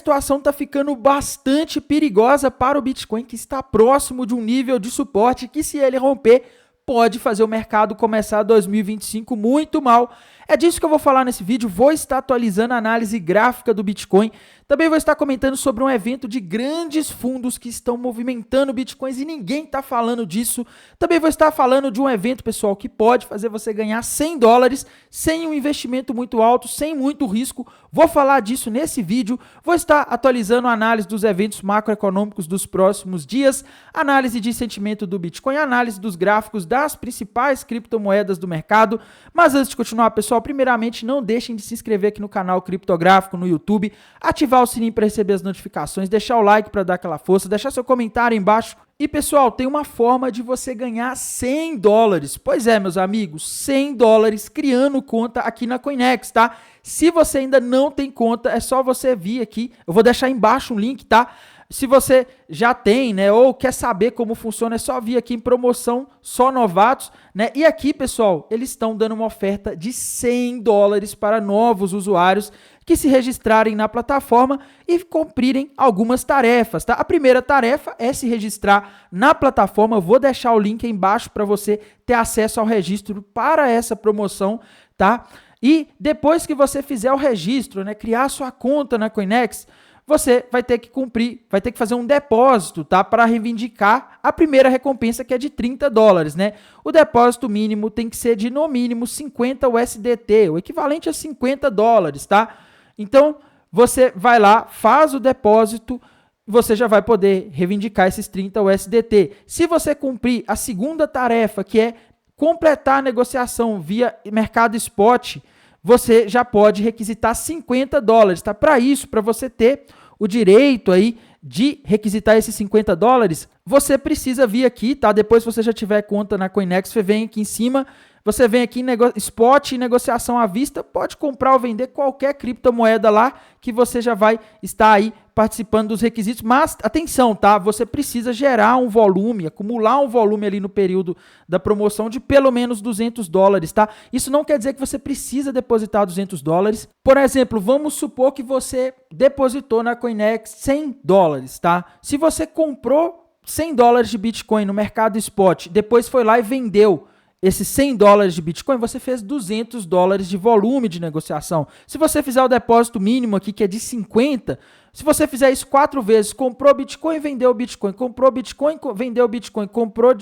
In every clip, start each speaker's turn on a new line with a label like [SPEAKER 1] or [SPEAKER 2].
[SPEAKER 1] situação está ficando bastante perigosa para o Bitcoin, que está próximo de um nível de suporte que, se ele romper, pode fazer o mercado começar 2025 muito mal. É disso que eu vou falar nesse vídeo. Vou estar atualizando a análise gráfica do Bitcoin. Também vou estar comentando sobre um evento de grandes fundos que estão movimentando Bitcoins e ninguém está falando disso. Também vou estar falando de um evento, pessoal, que pode fazer você ganhar $100 sem um investimento muito alto, sem muito risco. Vou falar disso nesse vídeo. Vou estar atualizando a análise dos eventos macroeconômicos dos próximos dias, análise de sentimento do Bitcoin, análise dos gráficos das principais criptomoedas do mercado. Mas antes de continuar, pessoal, primeiramente, não deixem de se inscrever aqui no canal Criptográfico no YouTube, ativar o sininho para receber as notificações, deixar o like para dar aquela força, deixar seu comentário aí embaixo. E, pessoal, tem uma forma de você ganhar $100. Pois é, meus amigos, $100 criando conta aqui na Coinex, tá? Se você ainda não tem conta, é só você vir aqui. Eu vou deixar embaixo um link, tá? Se você já tem, né, ou quer saber como funciona, é só vir aqui em promoção, só novatos, né? E aqui, pessoal, eles estão dando uma oferta de $100 para novos usuários que se registrarem na plataforma e cumprirem algumas tarefas, tá? A primeira tarefa é se registrar na plataforma. Eu vou deixar o link aí embaixo para você ter acesso ao registro para essa promoção, tá? E depois que você fizer o registro, né, criar sua conta na Coinex, você vai ter que cumprir, vai ter que fazer um depósito, tá? Para reivindicar a primeira recompensa, que é de $30, né? O depósito mínimo tem que ser de, no mínimo, 50 USDT, o equivalente a $50, tá? Então, você vai lá, faz o depósito, você já vai poder reivindicar esses 30 USDT. Se você cumprir a segunda tarefa, que é completar a negociação via mercado spot, você já pode requisitar $50, tá? Para isso, para você ter o direito aí de requisitar esses $50, você precisa vir aqui, tá? Depois, se você já tiver conta na Coinex, você vem aqui em cima, você vem aqui em spot e negociação à vista, pode comprar ou vender qualquer criptomoeda lá, que você já vai estar aí participando dos requisitos. Mas, atenção, tá? Você precisa gerar um volume, acumular um volume ali no período da promoção de pelo menos $200, tá? Isso não quer dizer que você precisa depositar $200. Por exemplo, vamos supor que você depositou na Coinex $100, tá? Se você comprou $100 de Bitcoin no mercado spot, depois foi lá e vendeu esses $100 de Bitcoin, você fez $200 de volume de negociação. Se você fizer o depósito mínimo aqui, que é de 50, se você fizer isso 4 vezes, comprou Bitcoin, vendeu Bitcoin, comprou Bitcoin, vendeu Bitcoin, comprou,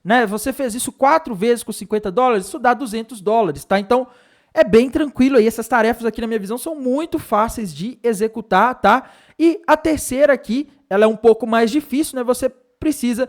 [SPEAKER 1] né? Você fez isso 4 vezes com $50, isso dá $200, tá? Então, é bem tranquilo aí. Essas tarefas aqui, na minha visão, são muito fáceis de executar, tá? E a terceira aqui, ela é um pouco mais difícil, né? Você precisa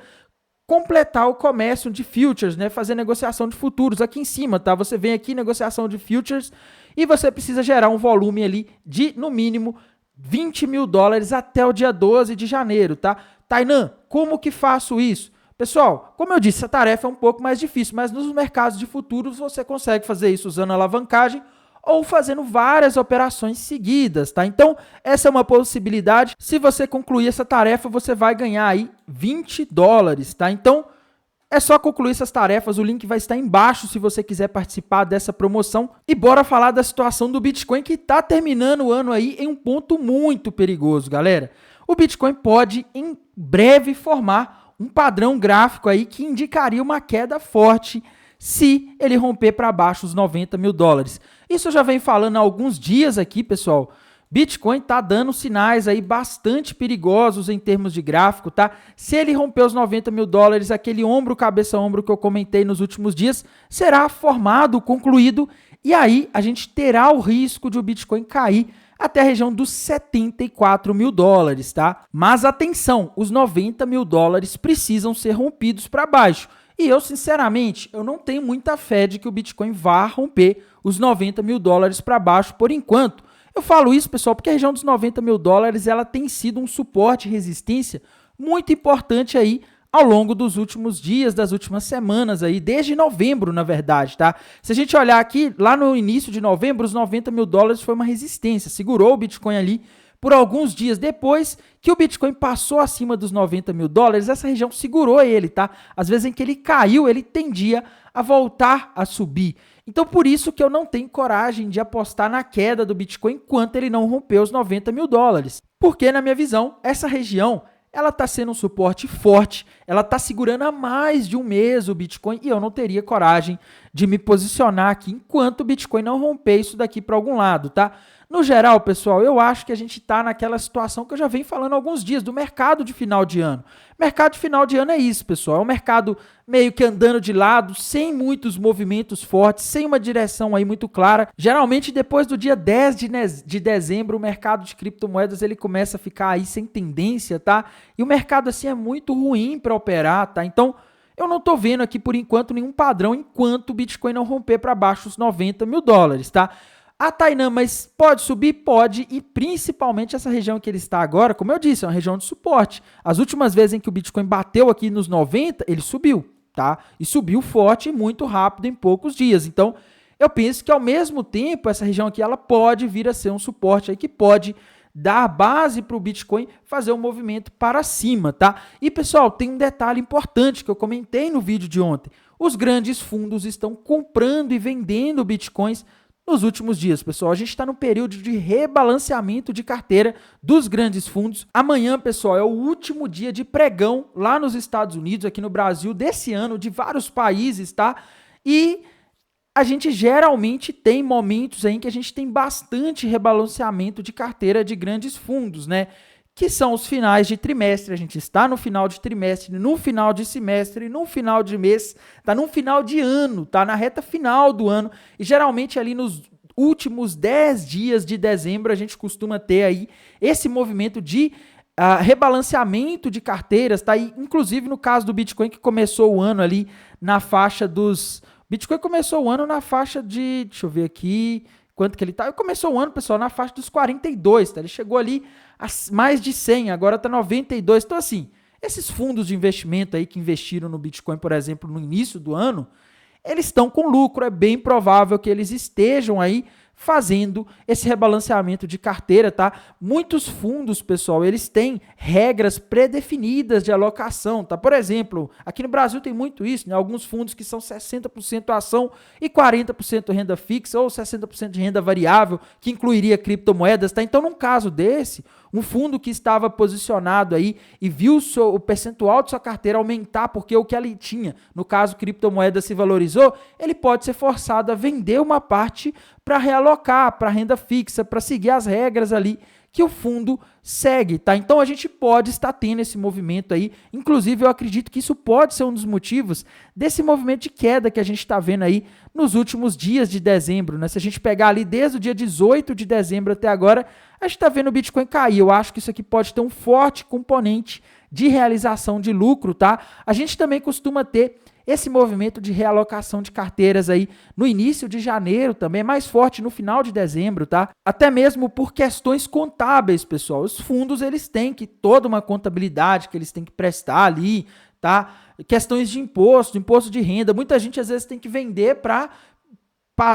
[SPEAKER 1] completar o comércio de futures, né? Fazer negociação de futuros aqui em cima, tá? Você vem aqui, negociação de futures, e você precisa gerar um volume ali de, no mínimo, $20 mil até o dia 12 de janeiro, tá? Tainan, como que faço isso? Pessoal, como eu disse, essa tarefa é um pouco mais difícil, mas nos mercados de futuros você consegue fazer isso usando alavancagem ou fazendo várias operações seguidas, tá? Então, essa é uma possibilidade. Se você concluir essa tarefa, você vai ganhar aí $20, tá? Então, é só concluir essas tarefas, o link vai estar embaixo se você quiser participar dessa promoção. E bora falar da situação do Bitcoin, que está terminando o ano aí em um ponto muito perigoso, galera. O Bitcoin pode, em breve, formar um padrão gráfico aí que indicaria uma queda forte se ele romper para baixo os $90 mil. Isso eu já venho falando há alguns dias aqui, pessoal. Bitcoin está dando sinais aí bastante perigosos em termos de gráfico, tá? Se ele romper os $90 mil, aquele ombro, cabeça-ombro que eu comentei nos últimos dias, será formado, concluído, e aí a gente terá o risco de o Bitcoin cair até a região dos $74 mil, tá? Mas atenção, os $90 mil precisam ser rompidos para baixo. E eu, sinceramente, eu não tenho muita fé de que o Bitcoin vá romper os $90 mil para baixo por enquanto. Eu falo isso, pessoal, porque a região dos $90 mil ela tem sido um suporte e resistência muito importante aí ao longo dos últimos dias, das últimas semanas aí, desde novembro, na verdade, tá? Se a gente olhar aqui, lá no início de novembro, os $90 mil foi uma resistência, segurou o Bitcoin ali por alguns dias. Depois que o Bitcoin passou acima dos $90 mil, essa região segurou ele, tá? Às vezes em que ele caiu, ele tendia a voltar a subir. Então, por isso que eu não tenho coragem de apostar na queda do Bitcoin enquanto ele não romper os $90 mil. porque, na minha visão, essa região ela está sendo um suporte forte, ela está segurando há mais de um mês o Bitcoin e eu não teria coragem de me posicionar aqui enquanto o Bitcoin não romper isso daqui para algum lado, tá? No geral, pessoal, eu acho que a gente está naquela situação que eu já venho falando há alguns dias, do mercado de final de ano. Mercado de final de ano é isso, pessoal, é um mercado meio que andando de lado, sem muitos movimentos fortes, sem uma direção aí muito clara. Geralmente, depois do dia 10 de dezembro, o mercado de criptomoedas ele começa a ficar aí sem tendência, tá? E o mercado, assim, é muito ruim para operar, tá? Então, eu não estou vendo aqui, por enquanto, nenhum padrão enquanto o Bitcoin não romper para baixo os 90 mil dólares, tá? Ah, Tainan, mas pode subir? Pode, e principalmente essa região que ele está agora, como eu disse, é uma região de suporte. As últimas vezes em que o Bitcoin bateu aqui nos 90, ele subiu, tá? E subiu forte e muito rápido em poucos dias. Então, eu penso que ao mesmo tempo, essa região aqui, ela pode vir a ser um suporte aí que pode dar base para o Bitcoin fazer um movimento para cima, tá? E, pessoal, tem um detalhe importante que eu comentei no vídeo de ontem. Os grandes fundos estão comprando e vendendo Bitcoins nos últimos dias, pessoal. A gente está no período de rebalanceamento de carteira dos grandes fundos. Amanhã, pessoal, é o último dia de pregão lá nos Estados Unidos, aqui no Brasil, desse ano, de vários países, tá? E a gente geralmente tem momentos aí em que a gente tem bastante rebalanceamento de carteira de grandes fundos, né? Que são os finais de trimestre. A gente está no final de trimestre, no final de semestre, no final de mês, tá no final de ano, tá na reta final do ano. E geralmente ali nos últimos 10 dias de dezembro a gente costuma ter aí esse movimento de rebalanceamento de carteiras, tá? E, inclusive no caso do Bitcoin, que começou o ano ali na faixa dos... Bitcoin começou o ano na faixa de... Deixa eu ver aqui... Quanto que ele tá? Começou o ano, pessoal, na faixa dos 42, tá? Ele chegou ali a mais de 100, agora tá 92. Então, assim, esses fundos de investimento aí que investiram no Bitcoin, por exemplo, no início do ano, eles estão com lucro. É bem provável que eles estejam aí fazendo esse rebalanceamento de carteira, tá? Muitos fundos, pessoal, eles têm regras predefinidas de alocação, tá? Por exemplo, aqui no Brasil tem muito isso, né? Alguns fundos que são 60% ação e 40% renda fixa ou 60% de renda variável, que incluiria criptomoedas, tá? Então, num caso desse, um fundo que estava posicionado aí e viu o percentual de sua carteira aumentar porque o que ele tinha, no caso criptomoeda, se valorizou, ele pode ser forçado a vender uma parte para realocar para renda fixa, para seguir as regras ali que o fundo segue, tá? Então a gente pode estar tendo esse movimento aí, inclusive eu acredito que isso pode ser um dos motivos desse movimento de queda que a gente está vendo aí nos últimos dias de dezembro, né? Se a gente pegar ali desde o dia 18 de dezembro até agora, a gente está vendo o Bitcoin cair. Eu acho que isso aqui pode ter um forte componente de realização de lucro, tá? A gente também costuma ter esse movimento de realocação de carteiras aí no início de janeiro também, é mais forte no final de dezembro, tá? Até mesmo por questões contábeis, pessoal. Os fundos, eles têm que toda uma contabilidade que eles têm que prestar ali, tá? Questões de imposto de renda. Muita gente às vezes tem que vender para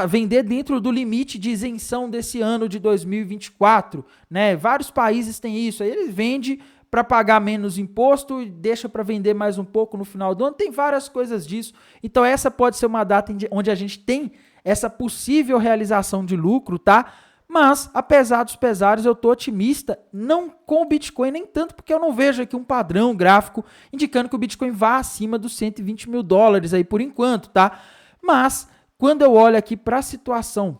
[SPEAKER 1] vender dentro do limite de isenção desse ano de 2024, né? Vários países têm isso. Aí ele vende para pagar menos imposto e deixa para vender mais um pouco no final do ano. Tem várias coisas disso. Então essa pode ser uma data onde a gente tem essa possível realização de lucro, tá? Mas, apesar dos pesares, eu estou otimista, não com o Bitcoin, nem tanto porque eu não vejo aqui um padrão gráfico indicando que o Bitcoin vá acima dos 120 mil dólares aí por enquanto, tá? Mas, quando eu olho aqui para a situação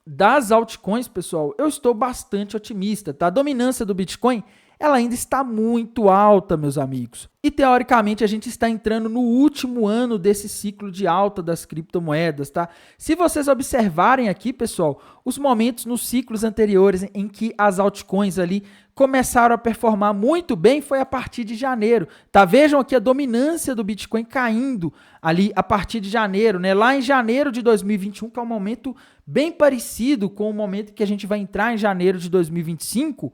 [SPEAKER 1] das altcoins, pessoal, eu estou bastante otimista, tá? A dominância do Bitcoin, ela ainda está muito alta, meus amigos. E, teoricamente, a gente está entrando no último ano desse ciclo de alta das criptomoedas, tá? Se vocês observarem aqui, pessoal, os momentos nos ciclos anteriores em que as altcoins ali começaram a performar muito bem foi a partir de janeiro, tá? Vejam aqui a dominância do Bitcoin caindo ali a partir de janeiro, né? Lá em janeiro de 2021, que é um momento bem parecido com o momento que a gente vai entrar em janeiro de 2025,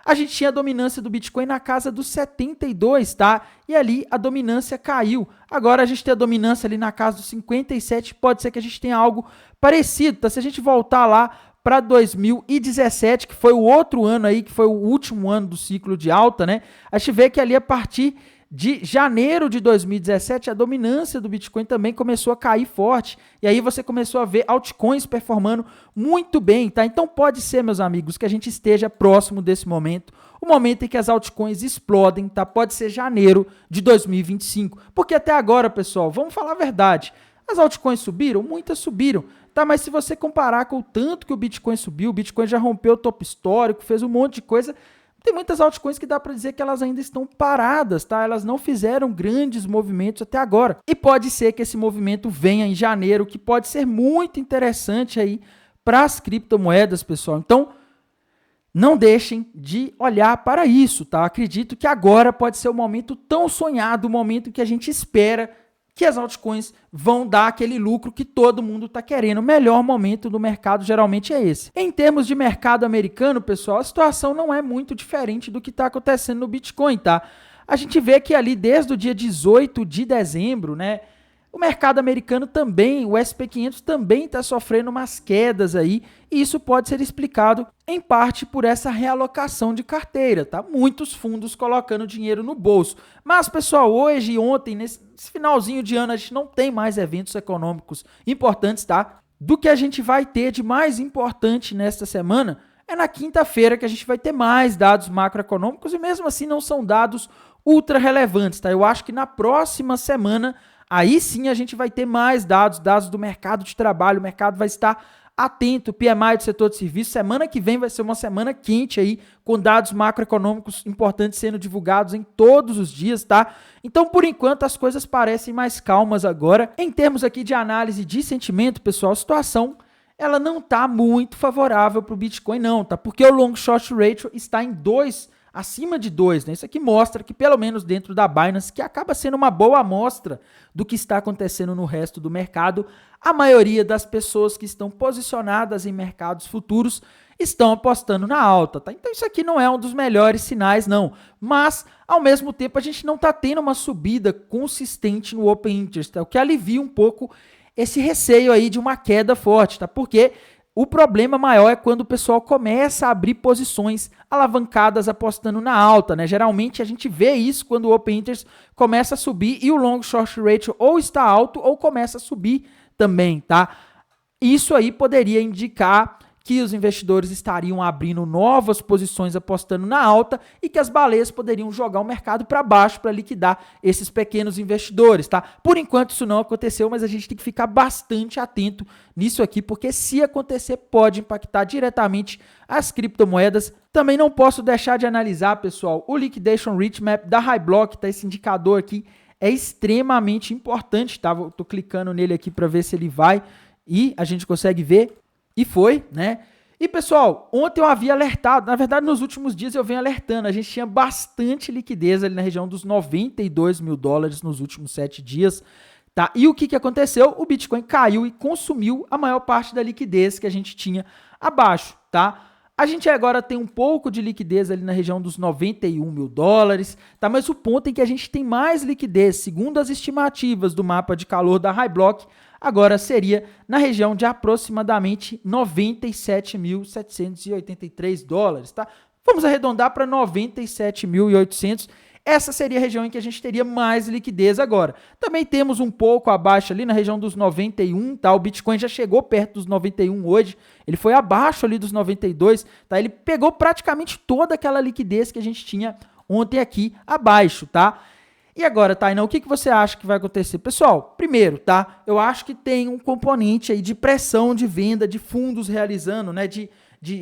[SPEAKER 1] a gente tinha a dominância do Bitcoin na casa dos 72, tá? E ali a dominância caiu. Agora a gente tem a dominância ali na casa dos 57, pode ser que a gente tenha algo parecido, tá? Se a gente voltar lá para 2017, que foi o outro ano aí, que foi o último ano do ciclo de alta, né? A gente vê que ali a partir de janeiro de 2017, a dominância do Bitcoin também começou a cair forte. E aí você começou a ver altcoins performando muito bem, tá? Então pode ser, meus amigos, que a gente esteja próximo desse momento, o momento em que as altcoins explodem, tá? Pode ser janeiro de 2025. Porque até agora, pessoal, vamos falar a verdade, as altcoins subiram? Muitas subiram, tá? Mas se você comparar com o tanto que o Bitcoin subiu, o Bitcoin já rompeu o topo histórico, fez um monte de coisa. Tem muitas altcoins que dá para dizer que elas ainda estão paradas, tá? Elas não fizeram grandes movimentos até agora. E pode ser que esse movimento venha em janeiro, que pode ser muito interessante aí para as criptomoedas, pessoal. Então, não deixem de olhar para isso, tá? Acredito que agora pode ser o momento tão sonhado, o momento que a gente espera que as altcoins vão dar aquele lucro que todo mundo está querendo. O melhor momento do mercado geralmente é esse. Em termos de mercado americano, pessoal, a situação não é muito diferente do que está acontecendo no Bitcoin, tá? A gente vê que ali desde o dia 18 de dezembro, né, o mercado americano também, o SP500 também está sofrendo umas quedas aí, e isso pode ser explicado em parte por essa realocação de carteira, tá? Muitos fundos colocando dinheiro no bolso. Mas, pessoal, hoje e ontem, nesse finalzinho de ano, a gente não tem mais eventos econômicos importantes, tá? Do que a gente vai ter de mais importante nesta semana é na quinta-feira que a gente vai ter mais dados macroeconômicos e mesmo assim não são dados ultra relevantes, tá? Eu acho que na próxima semana aí sim a gente vai ter mais dados do mercado de trabalho, o mercado vai estar atento, PMI do setor de serviços, semana que vem vai ser uma semana quente aí, com dados macroeconômicos importantes sendo divulgados em todos os dias, tá? Então, por enquanto, as coisas parecem mais calmas agora. Em termos aqui de análise de sentimento, pessoal, a situação, ela não tá muito favorável para o Bitcoin não, tá? Porque o long short ratio está em 2, acima de 2, né? Isso aqui mostra que, pelo menos dentro da Binance, que acaba sendo uma boa amostra do que está acontecendo no resto do mercado, a maioria das pessoas que estão posicionadas em mercados futuros estão apostando na alta, tá? Então isso aqui não é um dos melhores sinais, não. Mas, ao mesmo tempo, a gente não está tendo uma subida consistente no Open Interest, tá? O que alivia um pouco esse receio aí de uma queda forte, tá? Porque o problema maior é quando o pessoal começa a abrir posições alavancadas apostando na alta, né? Geralmente a gente vê isso quando o Open Interest começa a subir e o Long Short Ratio ou está alto ou começa a subir também, tá? Isso aí poderia indicar que os investidores estariam abrindo novas posições apostando na alta e que as baleias poderiam jogar o mercado para baixo para liquidar esses pequenos investidores, tá? Por enquanto isso não aconteceu, mas a gente tem que ficar bastante atento nisso aqui, porque se acontecer pode impactar diretamente as criptomoedas. Também não posso deixar de analisar, pessoal, o Liquidation Rate Map da HighBlock, tá? Esse indicador aqui é extremamente importante, tá? Tô clicando nele aqui para ver se ele vai e a gente consegue ver. E foi, né? E, pessoal, ontem eu havia alertado, na verdade, nos últimos dias eu venho alertando, a gente tinha bastante liquidez ali na região dos 92 mil dólares nos últimos 7 dias, tá? E o que aconteceu? O Bitcoin caiu e consumiu a maior parte da liquidez que a gente tinha abaixo, tá? A gente agora tem um pouco de liquidez ali na região dos 91 mil dólares, tá? Mas o ponto em que a gente tem mais liquidez, segundo as estimativas do mapa de calor da HighBlock, agora seria na região de aproximadamente 97.783 dólares, tá? Vamos arredondar para 97.800. Essa seria a região em que a gente teria mais liquidez agora. Também temos um pouco abaixo ali na região dos 91, tá? O Bitcoin já chegou perto dos 91 hoje, ele foi abaixo ali dos 92, tá? Ele pegou praticamente toda aquela liquidez que a gente tinha ontem aqui abaixo, tá? E agora, Tainá, o que você acha que vai acontecer? Pessoal, primeiro, tá? Eu acho que tem um componente aí de pressão de venda de fundos realizando, né? De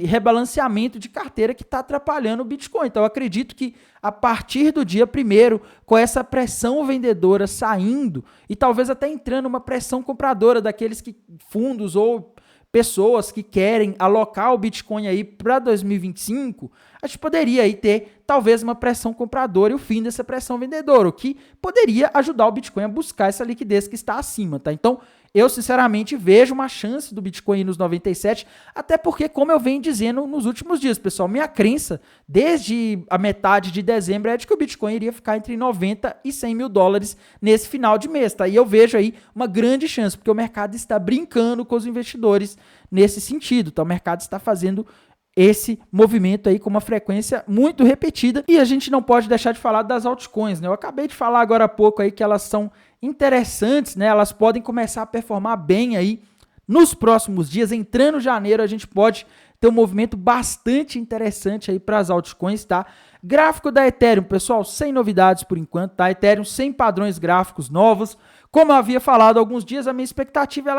[SPEAKER 1] rebalanceamento de carteira que está atrapalhando o Bitcoin. Então, eu acredito que a partir do dia 1º, com essa pressão vendedora saindo e talvez até entrando uma pressão compradora daqueles fundos ou pessoas que querem alocar o Bitcoin aí para 2025, a gente poderia aí ter talvez uma pressão compradora e o fim dessa pressão vendedora, o que poderia ajudar o Bitcoin a buscar essa liquidez que está acima, tá? Então, eu sinceramente vejo uma chance do Bitcoin ir nos 97, até porque, como eu venho dizendo nos últimos dias, pessoal, minha crença desde a metade de dezembro é de que o Bitcoin iria ficar entre 90 e 100 mil dólares nesse final de mês, tá? E eu vejo aí uma grande chance, porque o mercado está brincando com os investidores nesse sentido, tá? O mercado está fazendo esse movimento aí com uma frequência muito repetida. E a gente não pode deixar de falar das altcoins, né? Eu acabei de falar agora há pouco aí que elas são interessantes, né? Elas podem começar a performar bem aí nos próximos dias. Entrando janeiro, a gente pode ter um movimento bastante interessante aí para as altcoins, tá? Gráfico da Ethereum, pessoal, sem novidades por enquanto, tá? Ethereum sem padrões gráficos novos. Como eu havia falado há alguns dias, a minha expectativa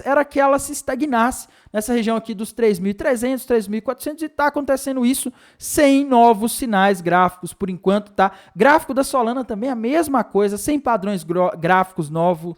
[SPEAKER 1] era que ela se estagnasse nessa região aqui dos 3.300, 3.400 e está acontecendo isso sem novos sinais gráficos por enquanto, tá? Gráfico da Solana também a mesma coisa, sem padrões gráficos novos,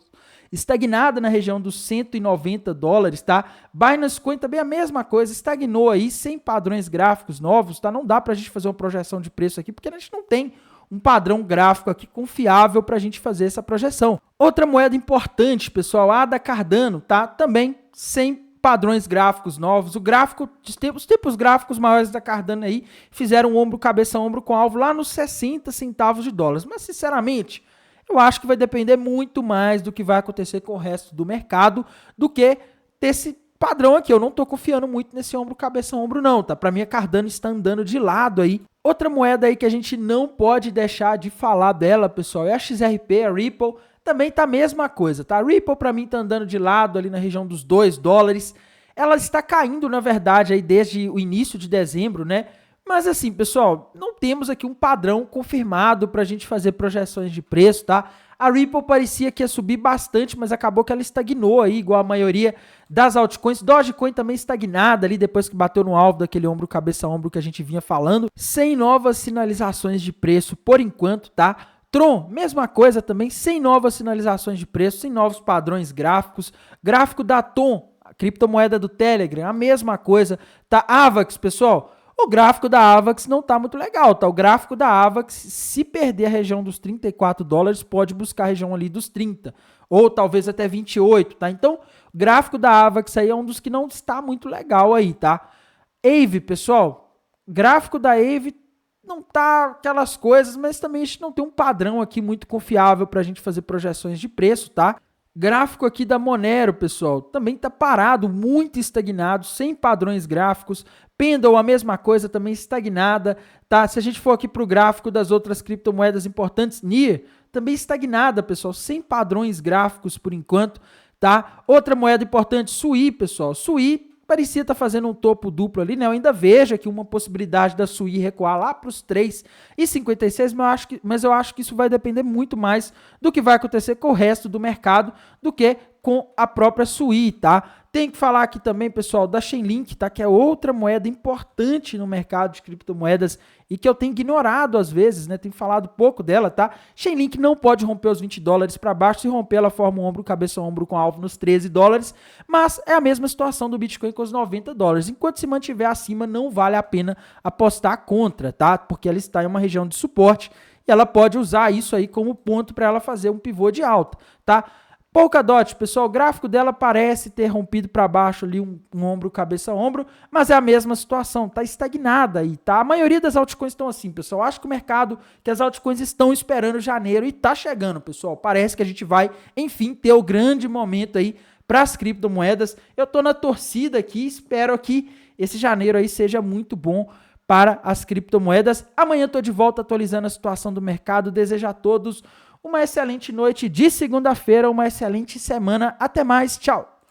[SPEAKER 1] estagnada na região dos $190, tá? Binance Coin também a mesma coisa, estagnou aí sem padrões gráficos novos, tá? Não dá pra gente fazer uma projeção de preço aqui porque a gente não tem um padrão gráfico aqui confiável para a gente fazer essa projeção. Outra moeda importante, pessoal, a ADA Cardano, tá? Também sem padrões gráficos novos. O gráfico, os tipos gráficos maiores da Cardano aí fizeram ombro, cabeça, ombro com alvo lá nos 60 centavos de dólares. Mas, sinceramente, eu acho que vai depender muito mais do que vai acontecer com o resto do mercado do que desse padrão aqui. Eu não estou confiando muito nesse ombro, cabeça, ombro não, tá? Para mim a Cardano está andando de lado aí. Outra moeda aí que a gente não pode deixar de falar dela, pessoal, é a XRP, a Ripple. Também tá a mesma coisa, tá? A Ripple para mim tá andando de lado ali na região dos $2. Ela está caindo, na verdade, aí desde o início de dezembro, né? Mas assim, pessoal, não temos aqui um padrão confirmado para a gente fazer projeções de preço, tá? A Ripple parecia que ia subir bastante, mas acabou que ela estagnou aí, igual a maioria das altcoins. Dogecoin também estagnada ali, depois que bateu no alvo daquele ombro, cabeça, ombro que a gente vinha falando. Sem novas sinalizações de preço por enquanto, tá? Tron, mesma coisa também, sem novas sinalizações de preço, sem novos padrões gráficos. Gráfico da Tom, a criptomoeda do Telegram, a mesma coisa, tá? Avax, pessoal, o gráfico da Avax não tá muito legal, tá? O gráfico da Avax, se perder a região dos $34, pode buscar a região ali dos 30, ou talvez até 28, tá? Então, o gráfico da Avax aí é um dos que não está muito legal aí, tá? Aave, pessoal, gráfico da Aave não tá aquelas coisas, mas também a gente não tem um padrão aqui muito confiável pra gente fazer projeções de preço, tá? Gráfico aqui da Monero, pessoal, também está parado, muito estagnado, sem padrões gráficos. Pendle, a mesma coisa, também estagnada, tá? Se a gente for aqui para o gráfico das outras criptomoedas importantes, NIR, também estagnada, pessoal, sem padrões gráficos por enquanto, tá? Outra moeda importante, SUI, pessoal, SUI parecia estar fazendo um topo duplo ali, né? Eu ainda vejo aqui uma possibilidade da SUI recuar lá para os 3,56, mas eu acho que isso vai depender muito mais do que vai acontecer com o resto do mercado do que com a própria SUI, tá? Tem que falar aqui também, pessoal, da Chainlink, tá? Que é outra moeda importante no mercado de criptomoedas e que eu tenho ignorado às vezes, né? Tenho falado pouco dela, tá? Chainlink não pode romper os $20 para baixo. Se romper, ela forma um ombro, cabeça, ombro com alvo nos $13, mas é a mesma situação do Bitcoin com os $90. Enquanto se mantiver acima, não vale a pena apostar contra, tá? Porque ela está em uma região de suporte e ela pode usar isso aí como ponto para ela fazer um pivô de alta, tá? Polkadot, pessoal, o gráfico dela parece ter rompido para baixo ali um ombro, cabeça, ombro, mas é a mesma situação, tá estagnada aí, tá? A maioria das altcoins estão assim, pessoal. Acho que o mercado, que as altcoins estão esperando janeiro e tá chegando, pessoal. Parece que a gente vai, enfim, ter o grande momento aí para as criptomoedas. Eu tô na torcida aqui, espero que esse janeiro aí seja muito bom para as criptomoedas. Amanhã tô de volta atualizando a situação do mercado. Desejo a todos uma excelente noite de segunda-feira, uma excelente semana. Até mais, tchau!